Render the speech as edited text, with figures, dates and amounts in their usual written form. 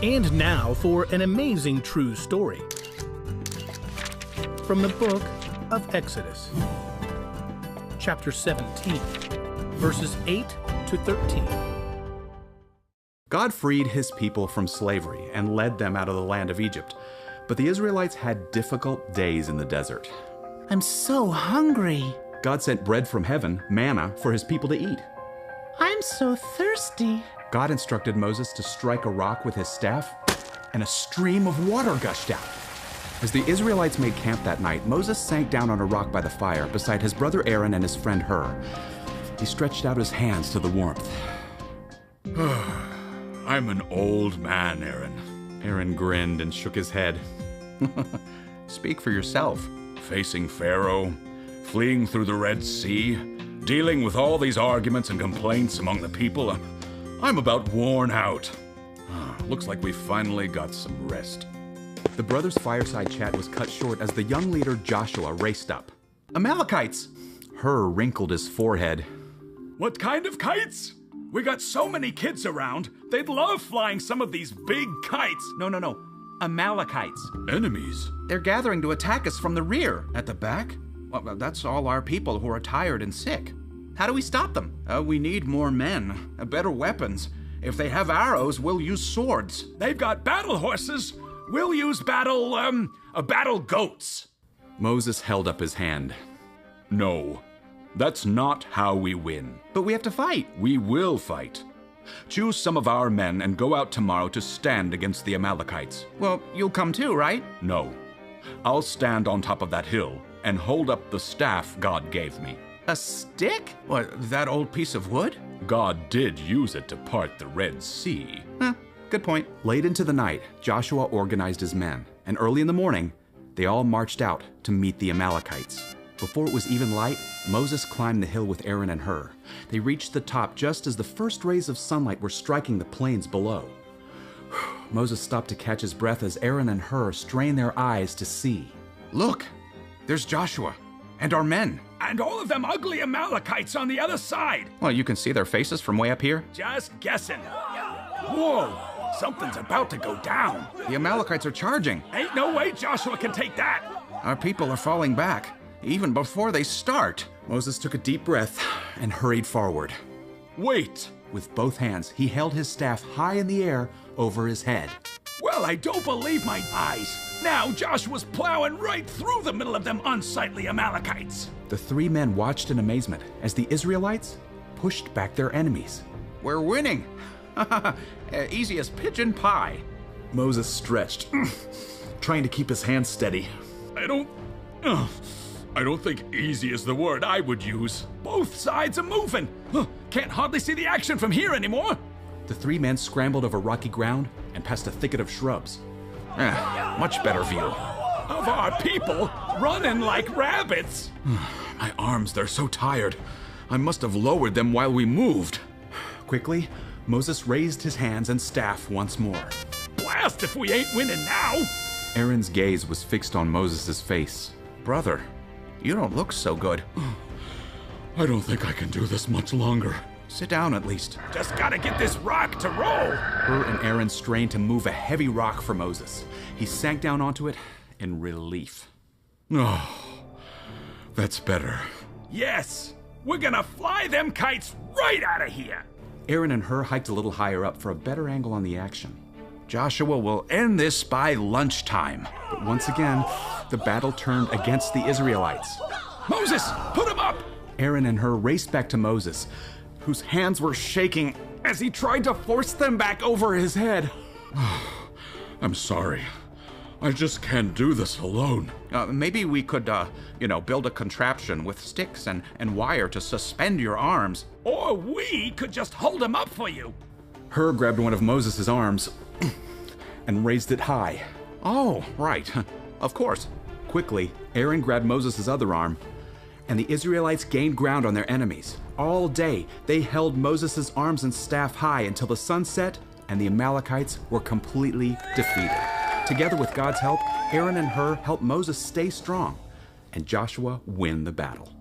And now for an amazing true story from the book of Exodus, chapter 17, verses 8 to 13. God freed his people from slavery and led them out of the land of Egypt, but the Israelites had difficult days in the desert. I'm so hungry. God sent bread from heaven, manna, for his people to eat. I'm so thirsty. God instructed Moses to strike a rock with his staff, and a stream of water gushed out. As the Israelites made camp that night, Moses sank down on a rock by the fire beside his brother Aaron and his friend Hur. He stretched out his hands to the warmth. I'm an old man, Aaron. Aaron grinned and shook his head. Speak for yourself. Facing Pharaoh, fleeing through the Red Sea, dealing with all these arguments and complaints among the people, I'm about worn out. Looks like we finally got some rest. The brothers' fireside chat was cut short as the young leader Joshua raced up. Amalekites! Hur wrinkled his forehead. What kind of kites? We got so many kids around, they'd love flying some of these big kites. No. Amalekites. Enemies? They're gathering to attack us from the rear. At the back? Well, that's all our people who are tired and sick. How do we stop them? We need more men, better weapons. If they have arrows, we'll use swords. They've got battle horses. We'll use battle goats. Moses held up his hand. No, that's not how we win. But we have to fight. We will fight. Choose some of our men and go out tomorrow to stand against the Amalekites. Well, you'll come too, right? No. I'll stand on top of that hill and hold up the staff God gave me. A stick? What, that old piece of wood? God did use it to part the Red Sea. Good point. Late into the night, Joshua organized his men, and early in the morning, they all marched out to meet the Amalekites. Before it was even light, Moses climbed the hill with Aaron and Hur. They reached the top just as the first rays of sunlight were striking the plains below. Moses stopped to catch his breath as Aaron and Hur strained their eyes to see. Look, there's Joshua and our men. And all of them ugly Amalekites on the other side. Well, you can see their faces from way up here. Just guessing. Whoa, something's about to go down. The Amalekites are charging. Ain't no way Joshua can take that. Our people are falling back, even before they start. Moses took a deep breath and hurried forward. Wait. With both hands, he held his staff high in the air over his head. Well, I don't believe my eyes. Now Joshua's plowing right through the middle of them unsightly Amalekites. The three men watched in amazement as the Israelites pushed back their enemies. We're winning. Easy as pigeon pie. Moses stretched, trying to keep his hands steady. I don't think easy is the word I would use. Both sides are moving. Can't hardly see the action from here anymore. The three men scrambled over rocky ground and past a thicket of shrubs. Much better view. Of our people running like rabbits. My arms, they're so tired. I must have lowered them while we moved. Quickly, Moses raised his hands and staff once more. Blast if we ain't winning now. Aaron's gaze was fixed on Moses' face. Brother, you don't look so good. I don't think I can do this much longer. Sit down at least. Just gotta get this rock to roll. Hur and Aaron strained to move a heavy rock for Moses. He sank down onto it in relief. Oh, that's better. Yes, we're gonna fly them kites right out of here. Aaron and Hur hiked a little higher up for a better angle on the action. Joshua will end this by lunchtime. But once again, the battle turned against the Israelites. Moses, put him up! Aaron and Hur raced back to Moses, whose hands were shaking as he tried to force them back over his head. I'm sorry. I just can't do this alone. Maybe we could, build a contraption with sticks and wire to suspend your arms. Or we could just hold him up for you. Hur grabbed one of Moses' arms and raised it high. Oh, right. Of course. Quickly, Aaron grabbed Moses' other arm, and the Israelites gained ground on their enemies. All day, they held Moses' arms and staff high until the sun set, and the Amalekites were completely defeated. Together with God's help, Aaron and Hur helped Moses stay strong, and Joshua win the battle.